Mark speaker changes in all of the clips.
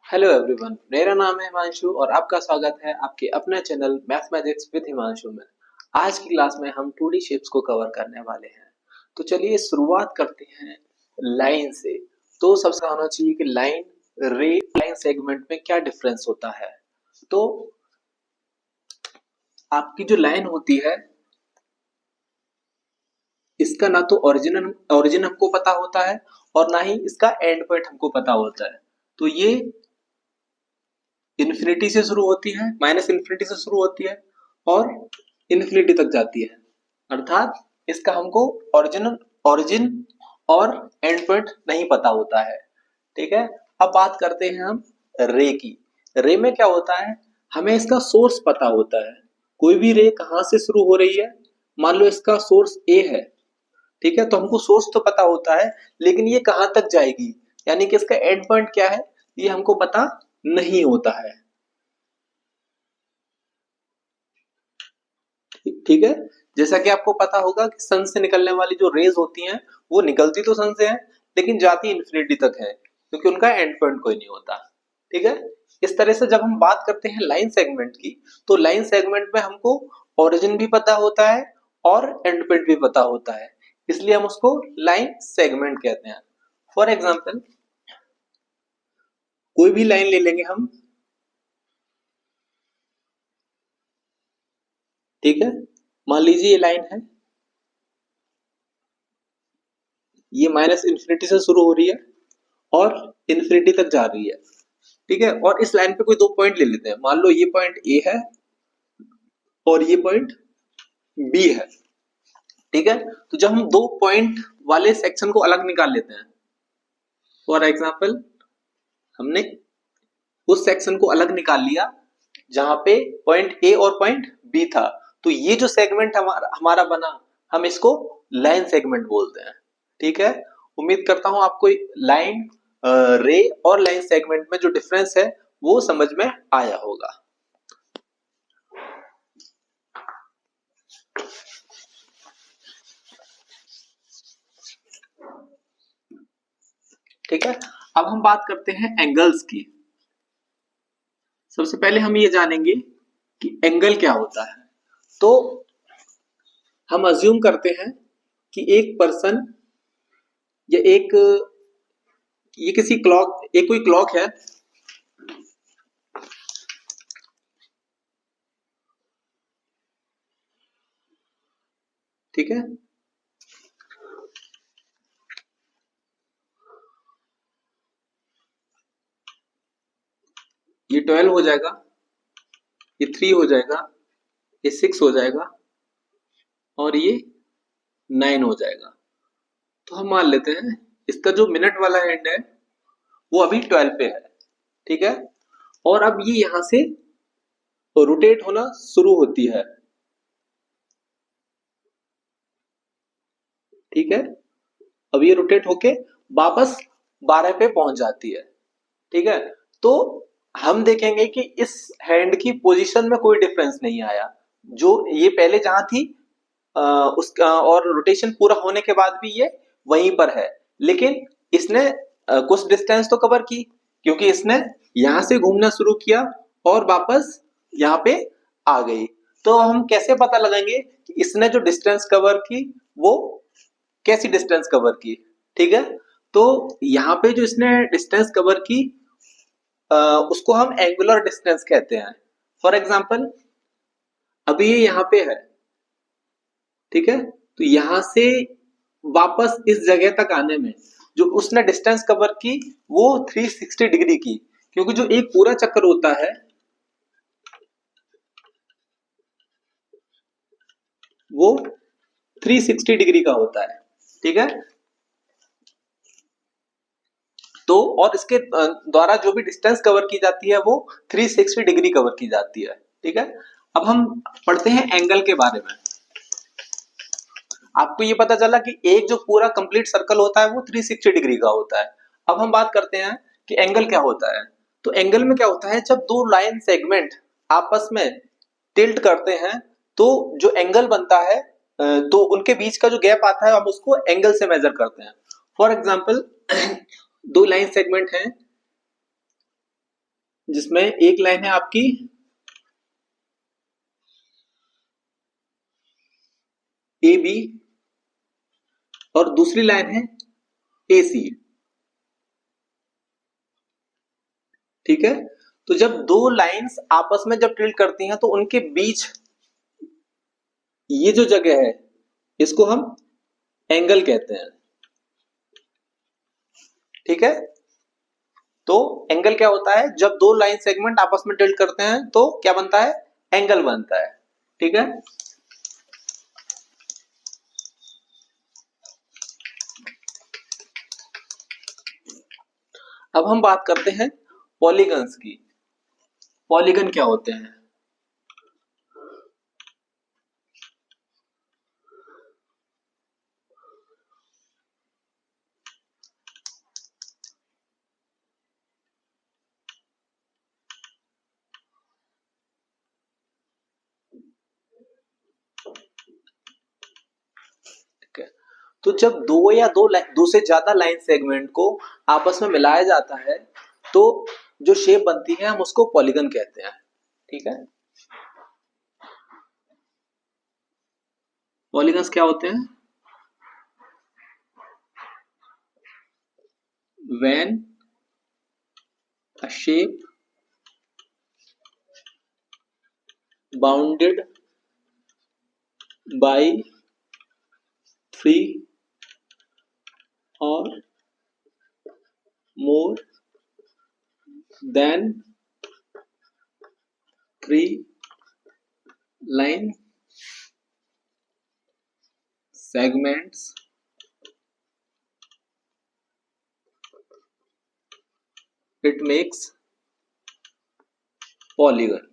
Speaker 1: Hello everyone, मेरा नाम है हिमांशु और आपका स्वागत है आपके अपने चैनल मैथमेटिक्स विद हिमांशु में। आज की क्लास में हम 2D शेप्स को कवर करने वाले हैं। तो चलिए शुरुआत करते हैं लाइन से। तो सबसे होना चाहिए कि लाइन, रे, लाइन सेगमेंट में क्या डिफरेंस होता है। तो आपकी जो लाइन होती है इसका ना तो ओरिजिन हमको पता होता है और ना ही इसका एंड पॉइंट हमको पता होता है। तो ये इन्फिनिटी से शुरू होती है, माइनस इन्फिनिटी से शुरू होती है और इन्फिनिटी तक जाती है। अर्थात इसका हमको ओरिजिन और एंड पॉइंट नहीं पता होता है। ठीक है, अब बात करते हैं हम रे की। रे में क्या होता है, हमें इसका सोर्स पता होता है। कोई भी रे कहां से शुरू हो रही है, मान लो इसका सोर्स ए है। ठीक है, तो हमको सोर्स तो पता होता है लेकिन ये कहां तक जाएगी, यानी कि इसका एंड पॉइंट क्या है, ये हमको पता नहीं होता है। ठीक है, जैसा कि आपको पता होगा कि सन से निकलने वाली जो रेज होती हैं वो निकलती तो सन से है लेकिन जाती इन्फिनिटी तक है, क्योंकि उनका एंड पॉइंट कोई नहीं होता। ठीक है, इस तरह से जब हम बात करते हैं लाइन सेगमेंट की, तो लाइन सेगमेंट में हमको ओरिजिन भी पता होता है और एंड पॉइंट भी पता होता है, इसलिए हम उसको लाइन सेगमेंट कहते हैं। फॉर एग्जाम्पल कोई भी लाइन ले लेंगे हम। ठीक है, मान लीजिए ये लाइन है, ये माइनस इन्फिनिटी से शुरू हो रही है और इन्फिनिटी तक जा रही है। ठीक है, और इस लाइन पे कोई दो पॉइंट ले लेते हैं। मान लो ये पॉइंट ए है और ये पॉइंट बी है। ठीक है, तो जब हम दो पॉइंट वाले सेक्शन को अलग निकाल लेते हैं, फॉर एग्जाम्पल हमने उस सेक्शन को अलग निकाल लिया जहां पे पॉइंट ए और पॉइंट बी था, तो ये जो सेगमेंट हमारा हमारा बना, हम इसको लाइन सेगमेंट बोलते हैं। ठीक है, उम्मीद करता हूं आपको लाइन, रे और लाइन सेगमेंट में जो डिफरेंस है वो समझ में आया होगा। ठीक है, अब हम बात करते हैं एंगल्स की। सबसे पहले हम ये जानेंगे कि एंगल क्या होता है। तो हम अज्यूम करते हैं कि एक पर्सन या एक, ये किसी क्लॉक, एक कोई क्लॉक है। ठीक है, ये 12 हो जाएगा, ये 3 हो जाएगा, ये 6 हो जाएगा और ये 9 हो जाएगा। तो हम मान लेते हैं इसका जो मिनट वाला एंड है वो अभी 12 पे है। ठीक है, और अब ये यहां से रोटेट होना शुरू होती है। ठीक है, अब ये रोटेट होके वापस 12 पे पहुंच जाती है। ठीक है, तो हम देखेंगे कि इस हैंड की पोजीशन में कोई डिफरेंस नहीं आया। जो ये पहले जहां थी उसका, और रोटेशन पूरा होने के बाद भी ये वहीं पर है, लेकिन इसने कुछ डिस्टेंस तो कवर की, क्योंकि इसने यहां से घूमना शुरू किया और वापस यहाँ पे आ गई। तो हम कैसे पता लगाएंगे कि इसने जो डिस्टेंस कवर की वो कैसी डिस्टेंस कवर की। ठीक है, तो यहाँ पे जो इसने डिस्टेंस कवर की उसको हम एंगुलर डिस्टेंस कहते हैं। फॉर एग्जाम्पल अभी ये यहाँ पे है। ठीक है, तो यहां से वापस इस जगह तक आने में जो उसने डिस्टेंस कवर की वो 360 डिग्री की, क्योंकि जो एक पूरा चक्कर होता है वो 360 डिग्री का होता है। ठीक है, तो और इसके द्वारा जो भी डिस्टेंस कवर की जाती है वो 360 डिग्री कवर की जाती है। ठीक है, अब हम पढ़ते हैं एंगल के बारे में। आपको ये पता चला कि एक जो पूरा कंप्लीट सर्कल होता है वो 360 डिग्री का होता है। अब हम बात करते हैं कि एंगल क्या होता है। तो एंगल में क्या होता है, जब दो लाइन सेगमेंट आपस में टिल्ट करते हैं तो जो एंगल बनता है, तो उनके बीच का जो गैप आता है हम उसको एंगल से मेजर करते हैं। फॉर एग्जाम्पल दो लाइन सेगमेंट हैं, जिसमें एक लाइन है आपकी ए बी और दूसरी लाइन है ए सी। ठीक है, तो जब दो लाइंस आपस में जब टिल्ट करती हैं तो उनके बीच ये जो जगह है इसको हम एंगल कहते हैं। ठीक है, तो एंगल क्या होता है, जब दो लाइन सेगमेंट आपस में टिल्ट करते हैं तो क्या बनता है, एंगल बनता है। ठीक है, अब हम बात करते हैं पॉलीगन्स की। पॉलीगन क्या होते हैं? ठीक है, तो जब दो या दो से ज्यादा लाइन सेगमेंट को आपस में मिलाया जाता है तो जो शेप बनती है हम उसको पॉलीगन कहते हैं। ठीक है, पॉलीगन्स क्या होते हैं? When a shape bounded by 3 or more than 3 line segments it makes polygon।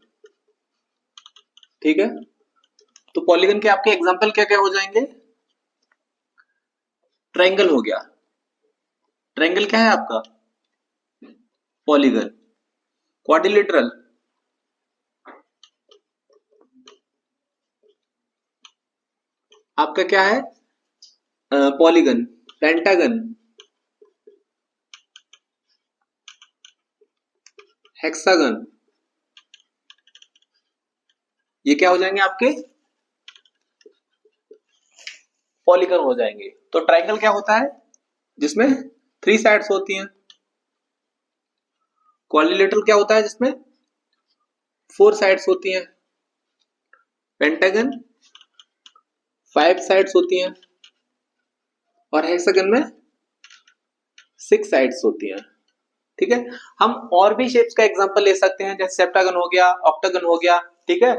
Speaker 1: ठीक है, तो पॉलीगन के आपके एग्जांपल क्या क्या हो जाएंगे? ट्रायंगल हो गया, ट्रायंगल क्या है आपका? पॉलीगन। क्वाड्रिलेटरल, आपका क्या है? पॉलीगन। पेंटागन, हेक्सागन, ये क्या हो जाएंगे आपके? पॉलीगन हो जाएंगे। तो ट्रायंगल क्या होता है? जिसमें 3 साइड्स होती हैं। क्वाड्रिलेटरल क्या होता है? जिसमें 4 साइड्स होती हैं। पेंटागन 5 साइड्स होती हैं और हेक्सागन में 6 साइड्स होती हैं। ठीक है, हम और भी शेप्स का एग्जांपल ले सकते हैं, जैसे सेप्टागन हो गया, ऑक्टागन हो गया। ठीक है,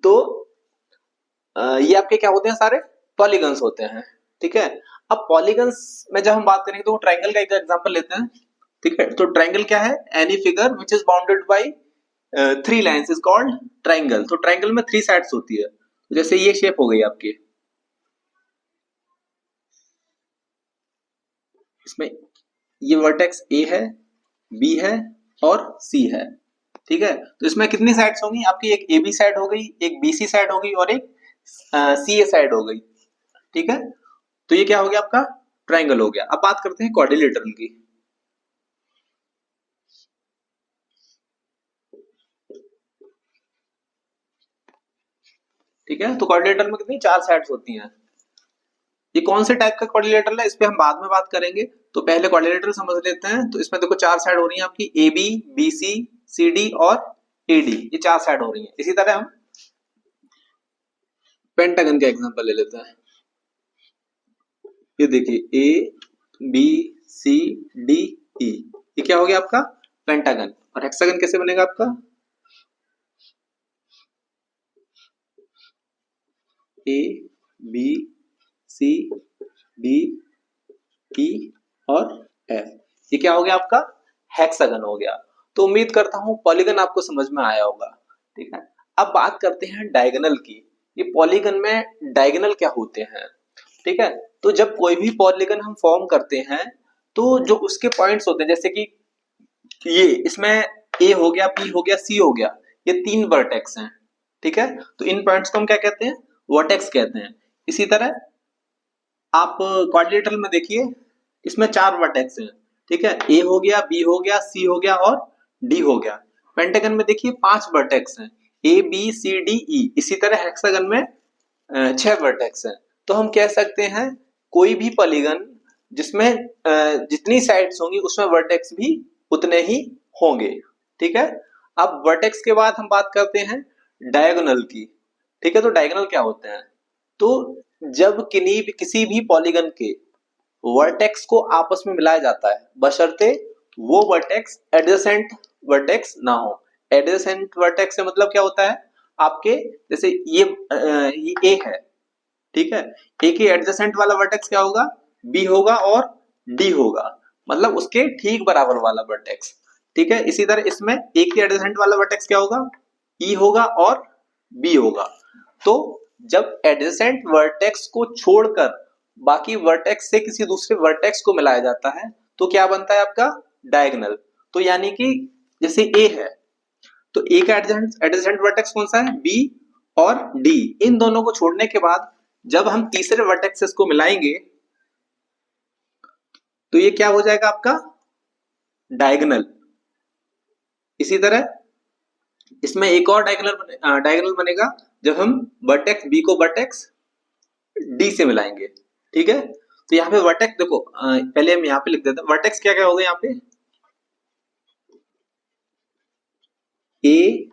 Speaker 1: तो ये आपके क्या होते हैं? सारे पॉलीगन्स होते हैं। ठीक है, अब पॉलीगन्स में जब हम बात करेंगे तो ट्रायंगल का एक एग्जांपल लेते हैं। ठीक है, तो ट्रायंगल क्या है? Any figure which is bounded by 3 lines is called triangle. तो ट्रायंगल में 3 साइड्स होती है, जैसे ये शेप हो गई आपकी, इसमें ये वर्टेक्स ए है, बी है और सी है। ठीक है, तो इसमें कितनी साइड्स होंगी आपकी? एक ए बी साइड हो गई, एक बी सी साइड हो गई और एक सी ए साइड हो गई। ठीक है, तो ये क्या हो गया आपका? ट्रायंगल हो गया। अब बात करते हैं क्वाड्रिलेटरल की। ठीक है, तो क्वाड्रिलेटरल में कितनी? 4 साइड्स होती हैं। ये कौन से टाइप का क्वाड्रिलेटरल है इस पे हम बाद में बात करेंगे, तो पहले क्वाड्रिलेटरल समझ लेते हैं। तो इसमें देखो 4 साइड हो रही हैं आपकी, A B, B C, C D और ए डी, ये 4 साइड हो रही हैं। इसी तरह हम पेंटागन का एग्जांपल ले लेते हैं। ये देखिए A B C D E, ये क्या हो गया आपका? पेंटागन। और हेक्सागन कैसे बनेगा आपका? A B C D E और एफ, ये क्या हो गया आपका? हेक्सागन हो गया। तो उम्मीद करता हूं पॉलीगन आपको समझ में आया होगा। ठीक है, अब बात करते हैं डायगोनल की। ये पॉलीगन में डायगोनल क्या होते हैं? ठीक है, तो जब कोई भी पॉलीगन हम फॉर्म करते हैं तो जो उसके पॉइंट्स होते हैं, जैसे कि ये इसमें ए हो गया, बी हो गया, सी हो गया, ये 3 वर्टेक्स हैं। ठीक है, तो इन पॉइंट्स को हम क्या कहते हैं? वर्टेक्स कहते हैं। इसी तरह आप क्वाड्रिलेटरल में देखिए, इसमें 4 वर्टेक्स हैं। ठीक है, ए हो गया, बी हो गया, सी हो गया और डी हो गया। पेंटागन में देखिए 5 वर्टेक्स हैं, A B C D E. इसी तरह हेक्सागन में 6 वर्टेक्स हैं। तो हम कह सकते हैं कोई भी पॉलीगन जिसमें जितनी साइड्स होंगी उसमें वर्टेक्स भी उतने ही होंगे। ठीक है, अब वर्टेक्स के बाद हम बात करते हैं डायगोनल की। ठीक है, तो डायगोनल क्या होते हैं? तो जब किसी भी पॉलीगन के वर्टेक्स को आपस में मिलाया जाता है, बशर्ते वो वर्टेक्स एडजेसेंट वर्टेक्स ना हो। एडजेसेंट वर्टेक्स से मतलब क्या होता है? आपके जैसे ये ए है, ठीक है, ए के एडजेसेंट वाला वर्टेक्स क्या होगा? बी होगा और डी होगा, मतलब उसके ठीक बराबर वाला वर्टेक्स। ठीक है, इसी तरह इसमें ए के एडजेसेंट वाला वर्टेक्स क्या होगा? ई होगा और बी होगा। तो जब एडजेसेंट वर्टेक्स को छोड़कर बाकी वर्टेक्स से किसी दूसरे वर्टेक्स को मिलाया जाता है तो क्या बनता है आपका? डायगोनल। तो यानी कि जैसे ए है तो ए का एडजेसेंट वर्टेक्स कौन सा है? बी और डी। इन दोनों को छोड़ने के बाद जब हम तीसरे वर्टेक्सेस को मिलाएंगे तो ये क्या हो जाएगा आपका? डायगोनल। इसी तरह इसमें एक और डायगोनल बनेगा जब हम वर्टेक्स बी को वर्टेक्स डी से मिलाएंगे। ठीक है, तो यहाँ पे वर्टेक्स देखो, पहले हम यहाँ पे लिख देते हैं वर्टेक्स क्या क्या हो गए यहाँ पे? ए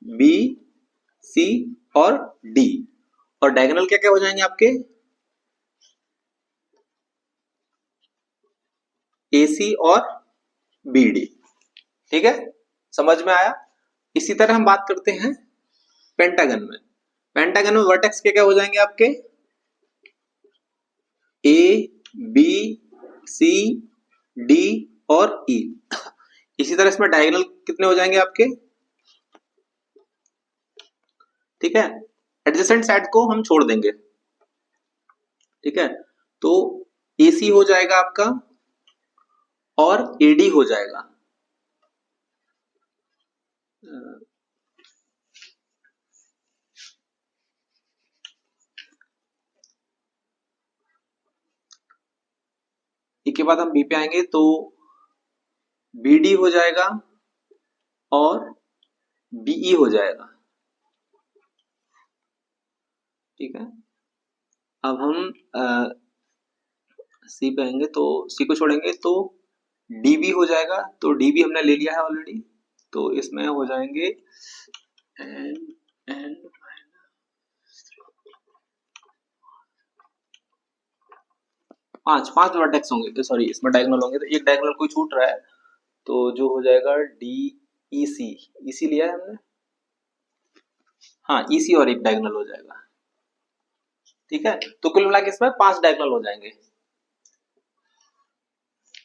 Speaker 1: बी सी और डी। और डायगोनल क्या क्या हो जाएंगे आपके? ए सी और बी डी। ठीक है, समझ में आया? इसी तरह हम बात करते हैं पेंटागन में। पेंटागन में वर्टेक्स क्या क्या हो जाएंगे आपके? ए बी सी डी और ई। इसी तरह इसमें डायगोनल कितने हो जाएंगे आपके? ठीक है, एडजेसेंट साइड को हम छोड़ देंगे। ठीक है, तो एसी हो जाएगा आपका और एडी हो जाएगा। इसके बाद हम बी पे आएंगे तो बीडी हो जाएगा और बीई हो जाएगा। ठीक है, अब हम सी पे आएंगे तो सी को छोड़ेंगे तो डीबी हो जाएगा। तो डीबी हमने ले लिया है ऑलरेडी, तो इसमें हो जाएंगे एन एन पांच वर्टेक्स होंगे, तो सॉरी इसमें डायगोनल होंगे, तो एक डायगोनल कोई छूट रहा है तो जो हो जाएगा डी ई सी। इसी लिया है हमने, हाँ इसी और एक डायगोनल हो जाएगा। ठीक है, तो कुल मिला के इसमें 5 डायगोनल हो जाएंगे।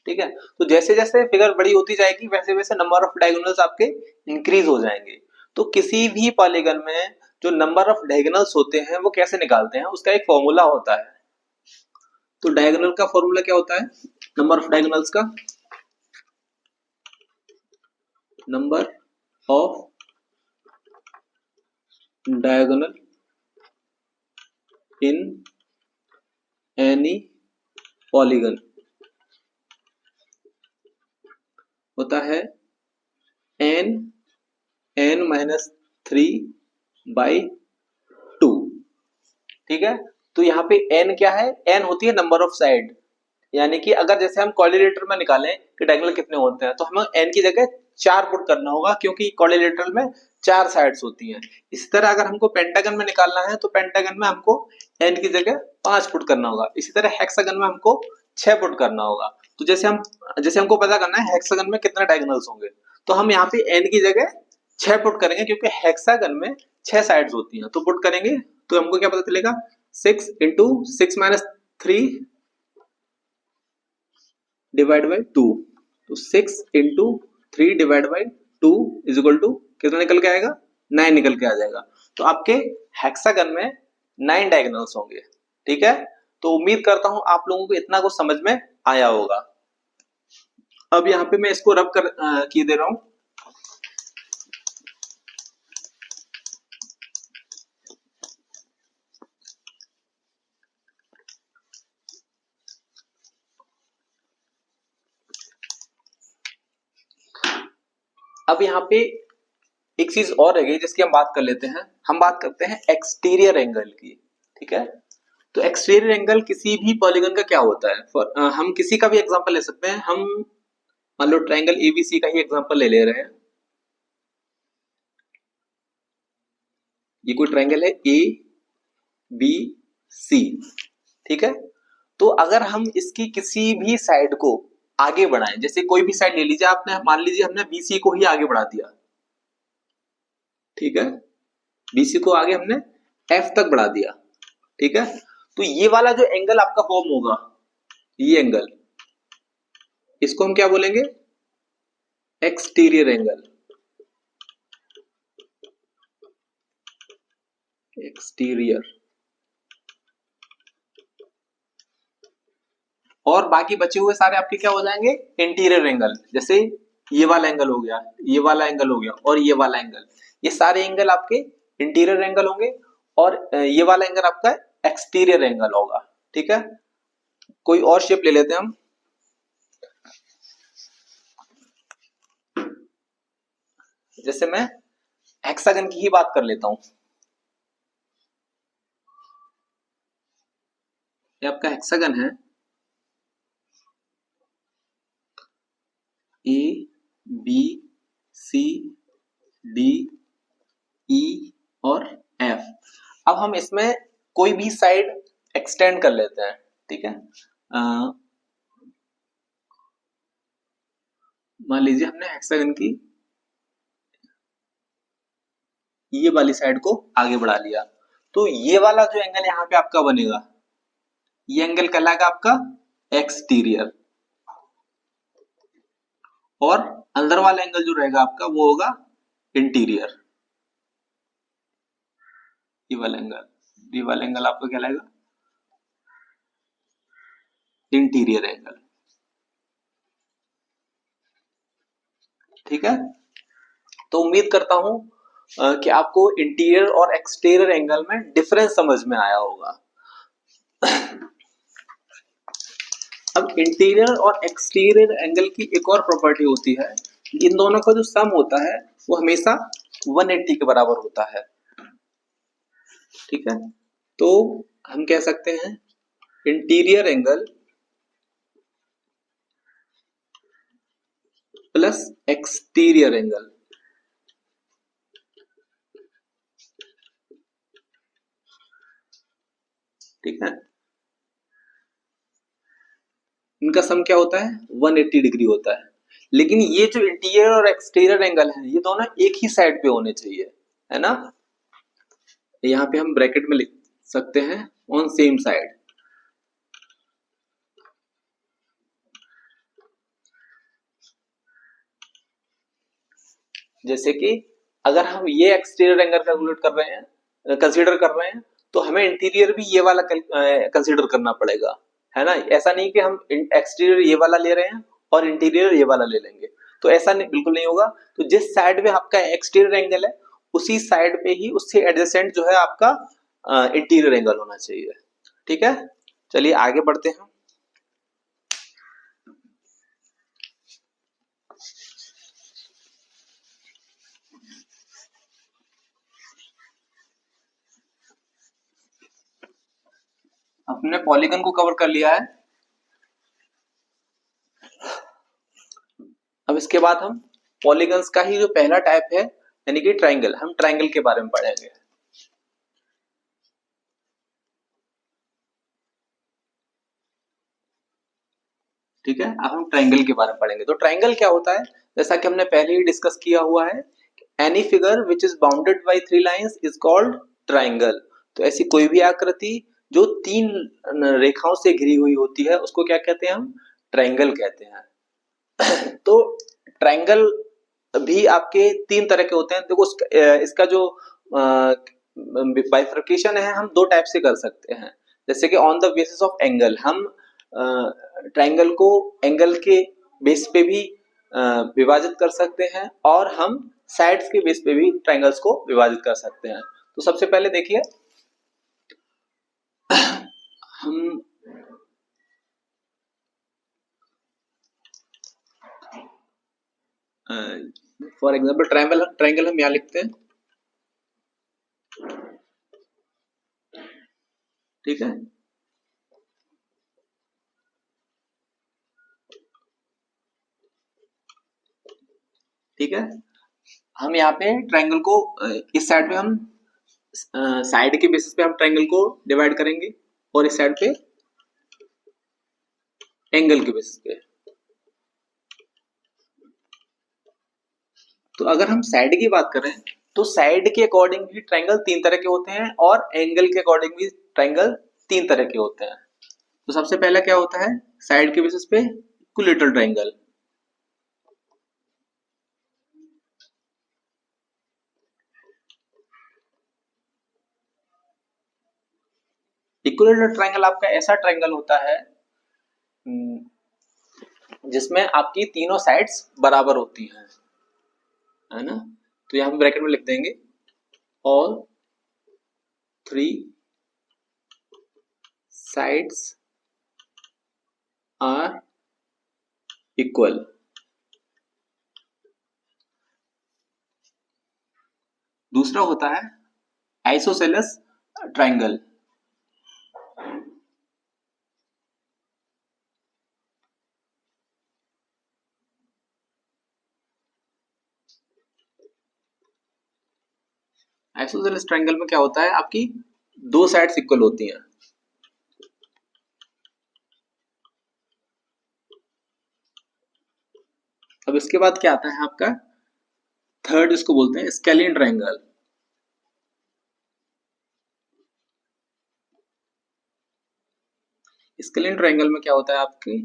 Speaker 1: ठीक है, तो जैसे जैसे फिगर बड़ी होती जाएगी वैसे वैसे नंबर ऑफ डायगोनल्स आपके इंक्रीज हो जाएंगे। तो किसी भी पॉलीगन में जो नंबर ऑफ डायगोनल्स होते हैं वो कैसे निकालते हैं? उसका एक फॉर्मूला होता है। तो डायगोनल का फॉर्मूला क्या होता है? नंबर ऑफ डायगोनल्स का, number of diagonal in any polygon होता है एन एन माइनस 3/2। ठीक है, तो यहाँ पे एन क्या है? एन होती है नंबर ऑफ साइड, यानी कि अगर जैसे हम कोऑर्डिनेटर में निकालें कि डायगोनल कितने होते हैं तो हमें एन की जगह 4 पुट करना होगा क्योंकि कोऑर्डिनेटर में 4 साइड्स होती हैं। इसी तरह अगर हमको पेंटागन में निकालना है तो पेंटागन में हमको एन की जगह 5 पुट करना होगा। इसी तरह हेक्सागन में हमको 6 पुट करना होगा। तो जैसे हमको पता करना है हेक्सागन में कितने डायगोनल्स होंगे, तो हम यहाँ पे एन की जगह 6 पुट करेंगे क्योंकि हेक्सागन में 6 साइड्स होती हैं। तो पुट करेंगे तो हमको क्या पता चलेगा? 6 इंटू 6 माइनस 3 डिवाइड बाई 2। तो 6 into 3 divide by 2 is equal to कितना निकल के आएगा? 9 निकल के आ जाएगा। तो आपके हेक्सागन में 9 डायगोनल्स होंगे। ठीक है, तो उम्मीद करता हूं आप लोगों को इतना कुछ समझ में आया होगा। अब यहाँ पे मैं इसको रब कर किए दे रहा हूं। अब यहाँ पे एक चीज और रह गई जिसकी हम बात कर लेते हैं। हम बात करते हैं एक्सटीरियर एंगल की। ठीक है, तो एक्सटीरियर एंगल किसी भी पॉलीगन का क्या होता है? हम किसी का भी एग्जांपल ले सकते हैं। हम मान लो ट्रायंगल एबीसी का ही एग्जांपल ले रहे हैं। ये कोई ट्रायंगल है ए बी सी, ठीक है। तो अगर हम इसकी किसी भी साइड को आगे बढ़ाएं, जैसे कोई भी साइड ले लीजिए आपने, मान लीजिए हमने बीसी को ही आगे बढ़ा दिया, ठीक है, बीसी को आगे हमने एफ तक बढ़ा दिया, ठीक है। तो ये वाला जो एंगल आपका फॉर्म होगा, ये एंगल, इसको हम क्या बोलेंगे? Exterior angle. एक्सटीरियर। और बाकी बचे हुए सारे आपके क्या हो जाएंगे? Interior angle. जैसे ये वाला एंगल हो गया, ये वाला एंगल हो गया और ये वाला एंगल, ये सारे एंगल आपके इंटीरियर एंगल होंगे और ये वाला एंगल आपका एक्सटीरियर एंगल होगा, ठीक है। कोई और शेप ले लेते हैं हम। जैसे मैं हेक्सागन की ही बात कर लेता हूं। ये आपका हेक्सागन है, A B C D E और एफ। अब हम इसमें कोई भी साइड एक्सटेंड कर लेते हैं, ठीक है। मान लीजिए हमने हेक्सागन की ये वाली साइड को आगे बढ़ा लिया, तो ये वाला जो एंगल यहाँ पे आपका बनेगा, ये एंगल कहलाएगा आपका एक्सटीरियर, और अंदर वाला एंगल जो रहेगा आपका वो होगा इंटीरियर। ये वाला एंगल आपका कहलाएगा इंटीरियर एंगल, ठीक है। तो उम्मीद करता हूं कि आपको इंटीरियर और एक्सटीरियर एंगल में डिफरेंस समझ में आया होगा। अब इंटीरियर और एक्सटीरियर एंगल की एक और प्रॉपर्टी होती है, इन दोनों का जो सम होता है वो हमेशा 180 के बराबर होता है, ठीक है। तो हम कह सकते हैं interior angle plus exterior angle, ठीक है, इनका सम क्या होता है? 180 डिग्री होता है। लेकिन ये जो इंटीरियर और एक्सटीरियर एंगल है ये दोनों एक ही साइड पे होने चाहिए, है ना। यहाँ पे हम ब्रैकेट में लिख सकते हैं ऑन सेम साइड। जैसे कि अगर हम ये एक्सटीरियर एंगल कैलकुलेट कर रहे हैं, कंसीडर कर रहे हैं, तो हमें इंटीरियर भी ये वाला कंसीडर करना पड़ेगा, है ना। ऐसा नहीं कि हम एक्सटीरियर ये वाला ले रहे हैं और इंटीरियर ये वाला ले लेंगे, तो ऐसा नहीं, बिल्कुल नहीं होगा। तो जिस साइड में आपका एक्सटीरियर एंगल है उसी साइड पे ही उससे एडजेसेंट जो है आपका इंटीरियर एंगल होना चाहिए, ठीक है। चलिए आगे बढ़ते हैं। हमने पॉलीगन को कवर कर लिया है। अब इसके बाद हम पॉलीगन्स का ही जो पहला टाइप है यानी कि ट्रायंगल, हम ट्रायंगल के बारे में पढ़ेंगे। ठीक है, अब हम ट्रायंगल के बारे में पढ़ेंगे। तो ट्रायंगल क्या होता है? जैसा कि हमने पहले ही डिस्कस किया हुआ है, any figure which is bounded by 3 lines is called triangle. तो ऐसी कोई भी आकृति जो 3 रेखाओं से घिरी हुई होती है उसको क्या कहते हैं? हम ट्रायंगल कहते हैं। तो ट्रायंगल भी आपके 3 तरह के होते हैं। देखो इसका जो बाइफर्केशन है हम 2 टाइप से कर सकते हैं। जैसे कि on the basis of angle, हम ट्रायंगल को एंगल के बेस पे भी विभाजित कर सकते हैं और हम साइड्स के बेस पे भी ट्रायंगल्स को विभाजित कर सकते हैं। तो सबसे पहले देखिए हम फॉर एग्जाम्पल ट्रायंगल ट्रायंगल हम यहाँ लिखते हैं, ठीक है। ठीक है, हम यहाँ पे ट्रायंगल को इस साइड पे हम साइड के बेसिस पे हम ट्रायंगल को डिवाइड करेंगे और इस साइड पे एंगल के बेसिस पे। तो अगर हम साइड की बात करें तो साइड के अकॉर्डिंग भी ट्रायंगल तीन तरह के होते हैं और एंगल के अकॉर्डिंग भी ट्रायंगल तीन तरह के होते हैं। तो सबसे पहला क्या होता है साइड के बेसिस पे इक्विलेटरल ट्रायंगल। इक्विलेटरल ट्रायंगल आपका ऐसा ट्रायंगल होता है जिसमें आपकी तीनों साइड्स बराबर होती हैं, है ना। तो यहां पे ब्रैकेट में लिख देंगे all three sides are equal. दूसरा होता है आइसोसेलेस ट्रायंगल। आइसोसेलेस ट्रायंगल में क्या होता है आपकी दो साइड्स इक्वल होती हैं। अब इसके बाद क्या आता है आपका थर्ड, इसको बोलते हैं स्केलिन ट्रायंगल। स्केलिन ट्रायंगल में क्या होता है आपकी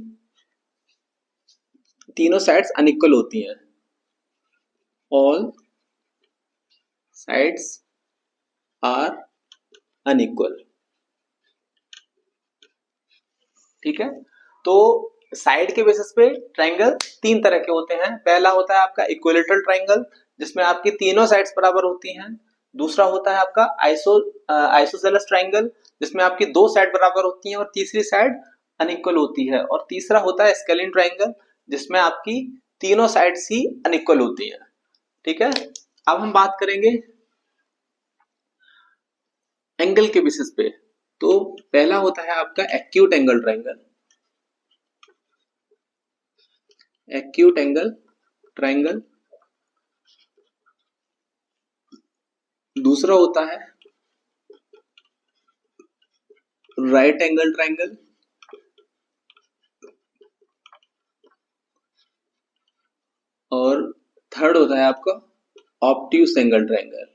Speaker 1: तीनों साइड्स अनइक्वल होती हैं, ऑल साइड्स आर अनइक्वल। ठीक है, तो साइड के बेसिस पे ट्रायंगल तीन तरह के होते हैं। पहला होता है आपका इक्विलेटरल ट्रायंगल जिसमें आपकी तीनों साइड्स बराबर होती हैं। दूसरा होता है आपका आइसोसेलेस ट्रायंगल जिसमें आपकी दो साइड बराबर होती हैं और तीसरी साइड अनइक्वल होती है। और तीसरा होता है स्केलिन ट्रायंगल जिसमें आपकी तीनों साइड्स ही अनइक्वल होती हैं। ठीक है, अब हम बात करेंगे एंगल के बेसिस पे। तो पहला होता है आपका acute angle triangle, acute angle triangle. दूसरा होता है राइट एंगल ट्रायंगल। और थर्ड होता है आपका ऑब्ट्यूस एंगल ट्रायंगल।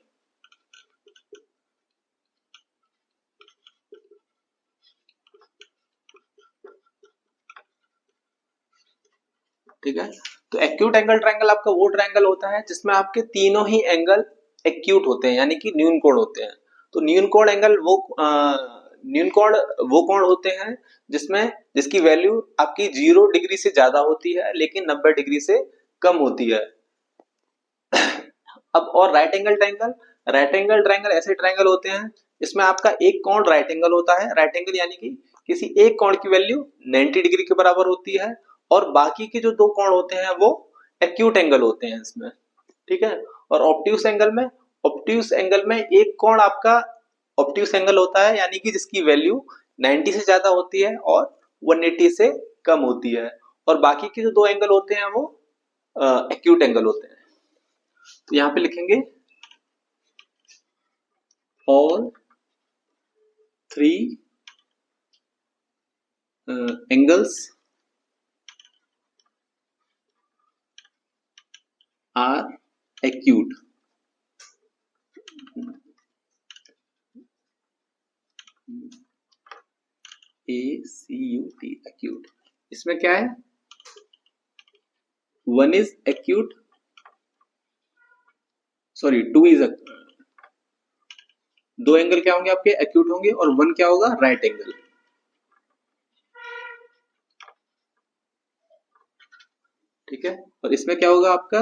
Speaker 1: ठीक है, तो एक्यूट एंगल ट्रायंगल आपका वो ट्रायंगल होता है जिसमें आपके तीनों ही एंगल एक्यूट होते हैं यानी कि न्यून कोण होते हैं। तो न्यून कोण एंगल वो न्यून कोण वो कोण होते हैं जिसमें जिसकी वैल्यू आपकी 0 डिग्री से ज्यादा होती है लेकिन 90 डिग्री से कम होती है। अब और right angle triangle, right angle triangle ऐसे ट्रायंगल होते हैं इसमें आपका एक कोण राइट एंगल होता है। राइट एंगल यानी कि किसी एक कोण की वैल्यू 90 डिग्री के बराबर होती है और बाकी के जो दो कोण होते हैं वो एक्यूट एंगल होते हैं इसमें। ठीक है, और ऑब्ट्यूस एंगल में, ऑब्ट्यूस एंगल में एक कोण आपका ऑब्ट्यूस एंगल होता है यानी कि जिसकी वैल्यू 90 से ज्यादा होती है और 180 से कम होती है और बाकी के जो दो एंगल होते हैं वो एक्यूट एंगल होते हैं। तो यहां पे लिखेंगे all three angles are acute. ACUT acute. इसमें क्या है, one is acute, sorry two is, दो एंगल क्या होंगे आपके एक्यूट होंगे और वन क्या होगा राइट एंगल। ठीक है, और इसमें क्या होगा आपका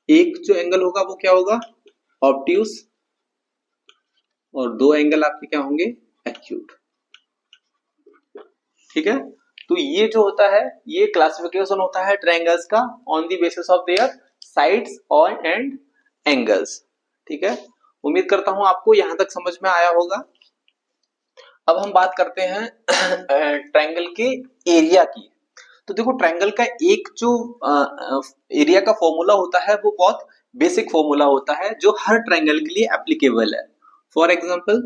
Speaker 1: एक जो एंगल होगा वो क्या होगा ऑब्ट्यूस और दो एंगल आपके क्या होंगे एक्यूट। ठीक है, तो ये जो होता है ये क्लासिफिकेशन होता है ट्रायंगल्स का on the basis of their sides और एंड एंगल्स। ठीक है, उम्मीद करता हूं आपको यहां तक समझ में आया होगा। अब हम बात करते हैं ट्रायंगल के एरिया की। तो देखो ट्रायंगल का एक जो एरिया का फॉर्मूला होता है वो बहुत बेसिक फॉर्मूला होता है जो हर ट्रायंगल के लिए एप्लीकेबल है। फॉर एग्जांपल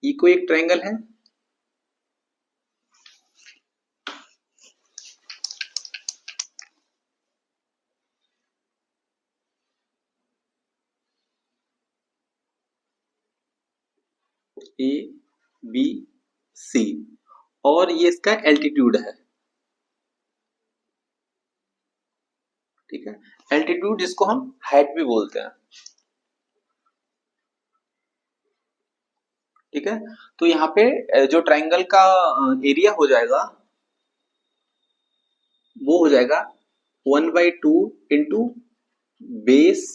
Speaker 1: ये कोई एक ट्रायंगल है, ए बी सी, और ये इसका एल्टीट्यूड है। ठीक है, एल्टीट्यूड जिसको हम हाइट भी बोलते हैं। ठीक है, तो यहाँ पे जो ट्रायंगल का एरिया हो जाएगा वो हो जाएगा 1/2 इंटू बेस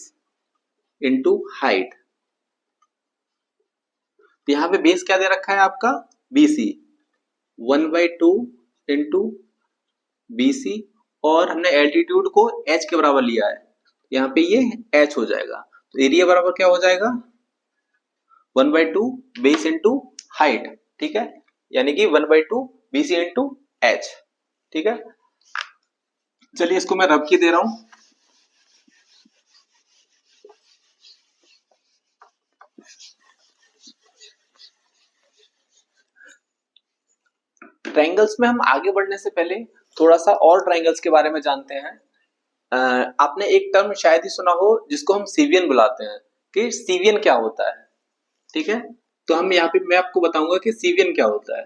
Speaker 1: इंटू हाइट। तो यहाँ पे बेस क्या दे रखा है आपका, BC, 1/2 इंटू BC, और हमने एल्टीट्यूड को h के बराबर लिया है, यहाँ पे ये h हो जाएगा। तो एरिया बराबर क्या हो जाएगा, 1/2 बेस इंटू हाइट। ठीक है, यानी कि 1/2 BC इंटू h। ठीक है, चलिए इसको मैं रब की दे रहा हूं। ट्रायंगल्स में हम आगे बढ़ने से पहले थोड़ा सा और ट्रायंगल्स के बारे में जानते हैं। आपने एक टर्म शायद ही सुना हो जिसको हम सीवियन बुलाते हैं, कि सीवियन क्या होता है। ठीक है, तो हम यहाँ पे मैं आपको बताऊंगा कि सीवियन क्या होता है।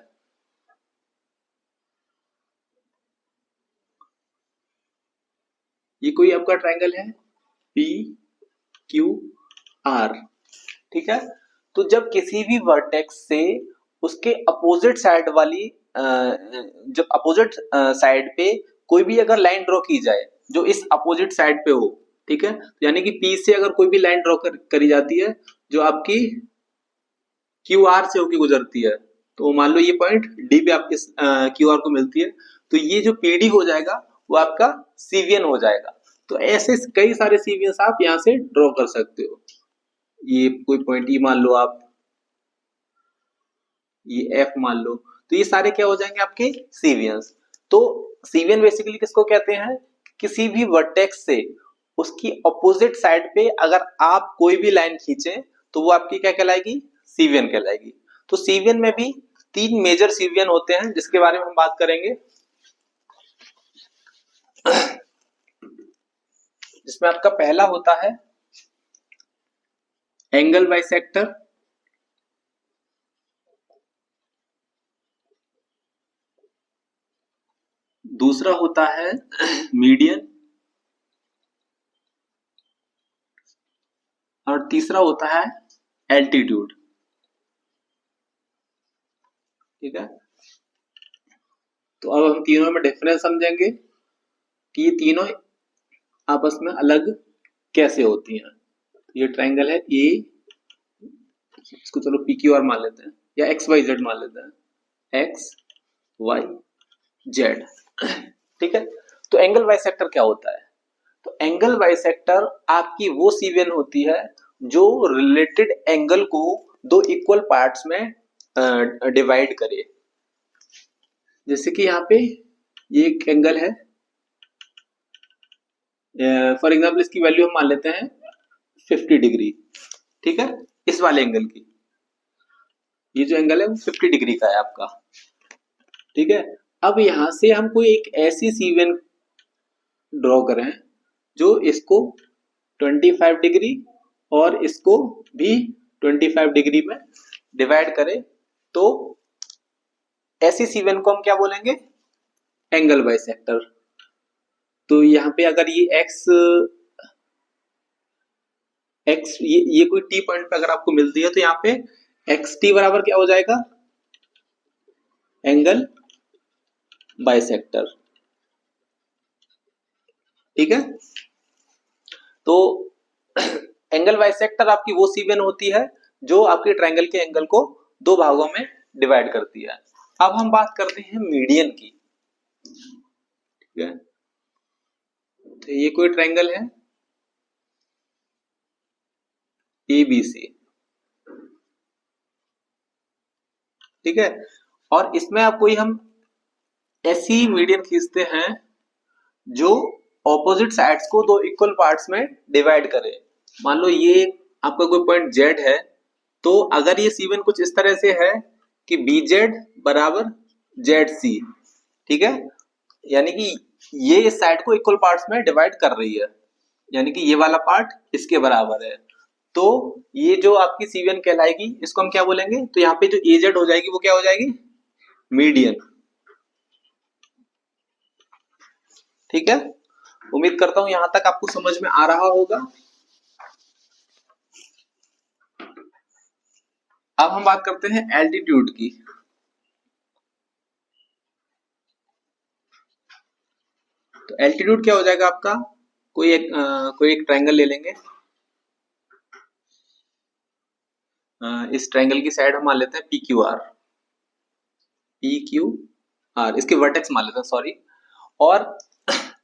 Speaker 1: ये कोई आपका ट्रायंगल है पी क्यू आर। ठीक है, तो जब किसी भी वर्टेक्स से उसके अपोजिट साइड वाली जब अपोजिट साइड पे कोई भी अगर लाइन ड्रॉ की जाए जो इस अपोजिट साइड पे हो, ठीक है, यानी कि पी से अगर कोई भी लाइन ड्रॉ करी जाती है जो आपकी क्यू आर से होकर गुजरती है, तो मान लो ये पॉइंट डी पे आपके क्यू आर को मिलती है, तो ये जो पीडी हो जाएगा वो आपका सीवियन हो जाएगा। तो ऐसे कई सारे सीवियंस आप यहाँ से ड्रॉ कर सकते हो। ये कोई पॉइंट ई मान लो आप, ये एफ मान लो, तो ये सारे क्या हो जाएंगे आपके सीवियंस। तो सीवियन बेसिकली किसको कहते हैं, किसी भी वर्टेक्स से उसकी अपोजिट साइड पे अगर आप कोई भी लाइन खींचे तो वो आपकी क्या कहलाएगी, सीवियन कहलाएगी। तो सीवियन में भी 3 मेजर सीवियन होते हैं जिसके बारे में हम बात करेंगे, जिसमें आपका पहला होता है एंगल बाइसेक्टर, दूसरा होता है मीडियन, और तीसरा होता है एल्टीट्यूड। ठीक है, तो अब हम तीनों में डिफरेंस समझेंगे कि ये तीनों आपस में अलग कैसे होती हैं। ये ट्रायंगल है ए, इसको चलो पी क्यू आर मान लेते हैं, या एक्स वाई जेड मान लेते हैं, एक्स वाई जेड। ठीक है, तो एंगल बाइसेक्टर क्या होता है, तो एंगल बाइसेक्टर आपकी वो सीवियन होती है जो रिलेटेड एंगल को 2 इक्वल पार्ट्स में डिवाइड करे। जैसे कि यहाँ पे ये एक एंगल है, फॉर एग्जाम्पल इसकी वैल्यू हम मान लेते हैं 50 डिग्री। ठीक है, इस वाले एंगल की, ये जो एंगल है वो 50 डिग्री का है आपका। ठीक है, अब यहां से हम कोई एक ऐसी सीवियन ड्रॉ करें जो इसको 25 डिग्री और इसको भी 25 डिग्री में डिवाइड करे, तो ऐसी सीवियन को हम क्या बोलेंगे, एंगल बाइसेक्टर। तो यहाँ पे अगर ये एक्स ये कोई टी पॉइंट पे अगर आपको मिलती है तो यहाँ पे एक्स टी बराबर क्या हो जाएगा, एंगल बाइसेक्टर। ठीक है, तो एंगल बाइसेक्टर आपकी वो सीवियन होती है जो आपके ट्रायंगल के एंगल को 2 भागों में डिवाइड करती है। अब हम बात करते हैं मीडियन की। ठीक है, तो ये कोई ट्रायंगल है ABC, ठीक है। और इसमें अब कोई हम ऐसी मीडियन खींचते हैं जो ऑपोजिट साइड्स को दो इक्वल पार्ट्स में डिवाइड करे। मान लो ये आपका कोई पॉइंट Z है, तो अगर ये C1 कुछ इस तरह से है कि BZ बराबर ZC, ठीक है, यानी कि ये इस साइड को इक्वल पार्ट्स में डिवाइड कर रही है, यानी कि ये वाला पार्ट इसके बराबर है, तो ये जो आपकी C1 कहलाएगी, इसको हम क्या बोलेंगे, तो यहाँ पे जो AZ हो जाएगी वो क्या हो जाएगी, मीडियन, ठीक है। उम्मीद करता हूं यहां तक आपको समझ में आ रहा होगा। अब हम बात करते हैं एल्टीट्यूड की। तो एल्टीट्यूड क्या हो जाएगा आपका, कोई एक ट्रायंगल ले लेंगे। इस ट्रायंगल की साइड हम मान लेते हैं PQR, इसके वर्टेक्स मान लेते हैं, सॉरी। और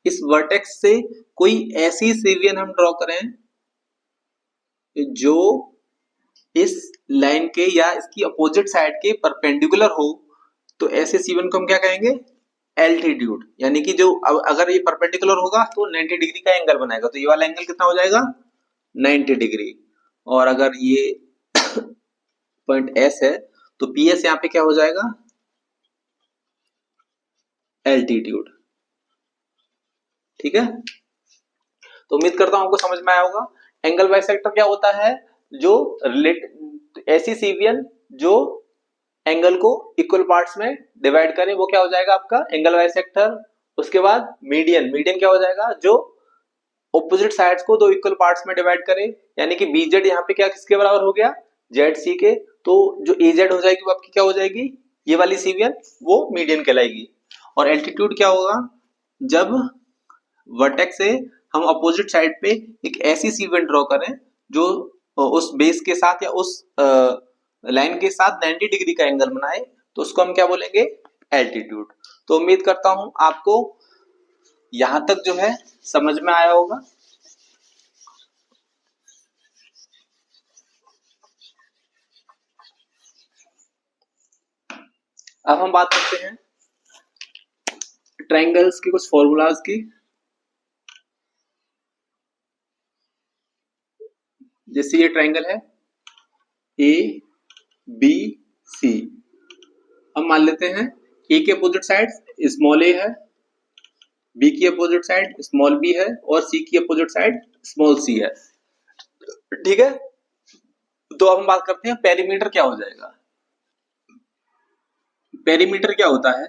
Speaker 1: इस वर्टेक्स से कोई ऐसी सीवियन हम ड्रॉ करें जो इस लाइन के या इसकी अपोजिट साइड के परपेंडिकुलर हो, तो ऐसे सीवन को हम क्या कहेंगे, एल्टीट्यूड। यानी कि जो अगर ये परपेंडिकुलर होगा तो 90 डिग्री का एंगल बनाएगा, तो ये वाला एंगल कितना हो जाएगा, 90 डिग्री। और अगर ये पॉइंट S है तो PS यहाँ पे क्या हो जाएगा, एल्टीट्यूड, ठीक है। तो उम्मीद करता हूं आपको समझ में आया होगा। एंगल बाइसेक्टर क्या होता है, जो ऐसी सीवियन जो एंगल को इक्वल पार्ट्स में डिवाइड करे, वो क्या हो जाएगा आपका एंगल बाइसेक्टर। उसके बाद मीडियन, मीडियन क्या हो जाएगा, जो ऑपोजिट साइड्स को दो इक्वल पार्ट्स में डिवाइड करे, यानी कि BZ यहाँ पे क्या किसके बराबर हो गया, ZC के, तो जो AZ हो जाएगी वो आपकी क्या हो जाएगी, ये वाली सीवियन, वो मीडियन कहलाएगी। और एल्टीट्यूड क्या होगा, जब वर्टेक्स से हम अपोजिट साइड पे एक ऐसी सीवियन ड्रॉ करें जो उस बेस के साथ या उस लाइन के साथ 90 डिग्री का एंगल बनाए, तो उसको हम क्या बोलेंगे, एल्टीट्यूड। तो उम्मीद करता हूं आपको यहां तक जो है समझ में आया होगा। अब हम बात करते हैं ट्रायंगल्स की कुछ फॉर्मूलाज की। जैसे ये ट्रायंगल है ABC, हम मान लेते हैं A के अपोजिट साइड स्मॉल a है, B की अपोजिट साइड स्मॉल b है, और C की अपोजिट साइड स्मॉल c है, ठीक है। तो अब हम बात करते हैं पेरीमीटर क्या हो जाएगा। पेरीमीटर क्या होता है,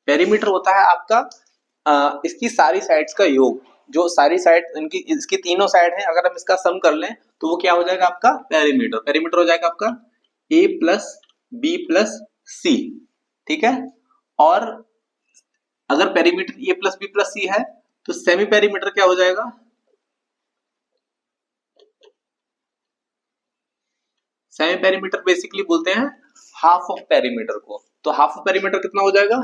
Speaker 1: पेरीमीटर होता है आपका इसकी सारी साइड्स का योग, जो सारी साइड इनकी इसकी तीनों साइड है, अगर हम इसका सम कर लें तो वो क्या हो जाएगा आपका पेरीमीटर। पेरीमीटर हो जाएगा आपका A plus B plus C, ठीक है। और अगर perimeter A plus B plus C है तो सेमी पेरीमीटर क्या हो जाएगा, सेमी पेरीमीटर बेसिकली बोलते हैं हाफ ऑफ पेरीमीटर को। तो हाफ ऑफ पेरीमीटर कितना हो जाएगा,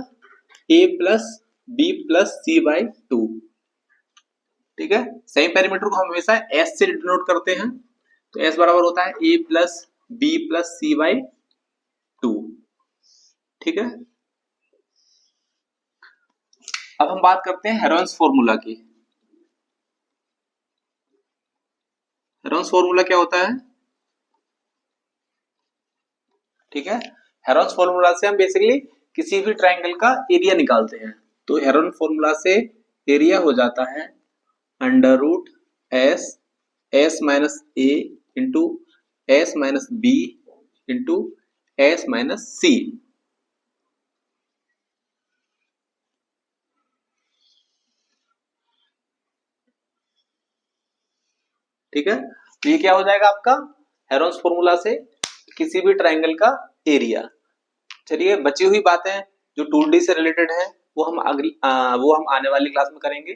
Speaker 1: A plus B plus C by 2, ठीक है। सेमी पेरीमीटर को हम हमेशा S से डिनोट करते हैं, तो S बराबर होता है A plus B plus C by 2, ठीक है। अब हम बात करते हैं हेरोन्स फॉर्मूला की। हेरोन्स फॉर्मूला क्या होता है, ठीक है। हेरोन्स फॉर्मूला से हम बेसिकली किसी भी ट्रायंगल का एरिया निकालते हैं। तो हेरोन फॉर्मूला से एरिया हो जाता है under root S minus A into S minus B into S minus C, ठीक है। तो ये क्या हो जाएगा आपका हेरोन्स फॉर्मूला से किसी भी ट्रायंगल का एरिया। चलिए बची हुई बातें जो 2D से रिलेटेड है वो हम आने वाली क्लास में करेंगे।